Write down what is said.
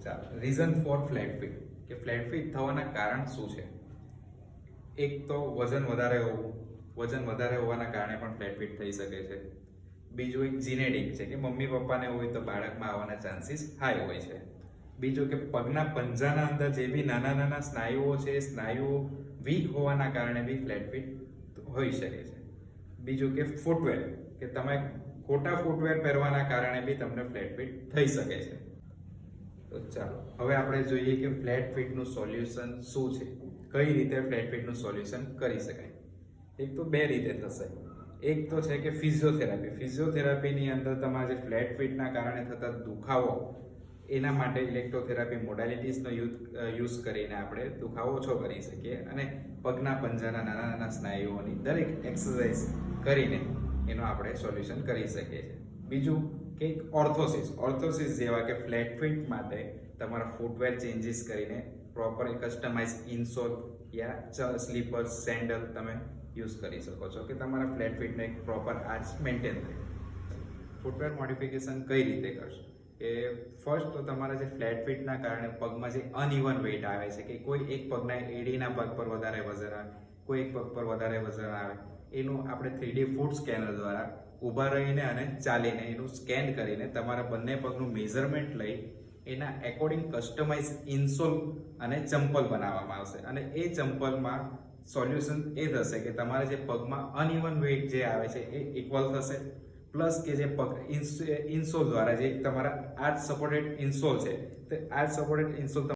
ચાલો, reason four flat fit કે flat fit થવાના કારણ શું છે? એક તો વજન વધારે હોવાના કારણે પણ ફ્લેટ ફીટ થઈ શકે છે. બીજું એક જીનેટિક છે કે મમ્મી પપ્પાને હોય તો બાળકમાં આવવાના ચાન્સીસ હાઈ હોય છે. બીજું કે પગના પંજાના અંદર જે બી નાના નાના સ્નાયુઓ છે એ સ્નાયુઓ વીક હોવાના કારણે બી ફ્લેટ ફીટ હોઈ શકે છે. બીજું કે ફૂટવેર કે તમે ખોટા ફૂટવેર પહેરવાના કારણે બી તમને ફ્લેટ ફીટ થઈ શકે છે. તો ચાલો હવે આપણે જોઈએ કે ફ્લેટ ફીટનું સોલ્યુશન શું છે, કઈ રીતે ફ્લેટ ફીટનું સોલ્યુશન કરી શકાય. એક તો બે રીતે થશે. એક તો છે કે ફિઝિયોથેરાપીની અંદર તમારે જે ફ્લેટ ફીટના કારણે થતા દુખાવો એના માટે ઇલેક્ટ્રોથેરાપી મોડાલિટીઝનો યુઝ કરીને આપણે દુખાવો ઓછો કરી શકીએ અને પગના પંજાના નાના નાના સ્નાયુઓની દરેક એક્સરસાઇઝ કરીને એનો આપણે સોલ્યુશન કરી શકીએ છીએ. બીજું કે ઓર્થોસિસ જેવા કે ફ્લેટ ફીટ માટે તમારા ફૂટવેર ચેન્જીસ કરીને પ્રોપર કસ્ટમાઇઝ ઇનસોલ યા સ્લીપર સેન્ડલ તમે યુઝ કરી શકો છો કે તમારા ફ્લેટ ફીટને એક પ્રોપર આર્ચ મેન્ટેન થાય. ફૂટવેર મોડિફિકેશન કઈ રીતે કરશો કે ફર્સ્ટ તો તમારા જે ફ્લેટ ફીટના કારણે પગમાં જે અનઇવન વેઇટ આવે છે કે કોઈ એક પગના એડીના પગ પર વધારે વજન આવે, કોઈ એક પગ પર વધારે વજન આવે, એનું આપણે 3D ફૂટ સ્કેનર દ્વારા ઊભા રહીને અને ચાલીને એનું સ્કેન કરીને તમારા બંને પગનું મેઝરમેન્ટ લઈ એના એકોર્ડિંગ કસ્ટમાઇઝ ઇનસોલ અને ચંપલ બનાવવામાં આવશે અને એ ચંપલમાં સોલ્યુશન એ થશે કે તમારા જે પગમાં અનઇવન વેઇટ જે આવે છે એ ઇક્વલ થશે, પ્લસ કે જે પગ ઇનસોલ દ્વારા જે તમારા આર્ચ સપોર્ટેડ ઇનસોલ છે તે આર્ચ સપોર્ટેડ ઇનસોલ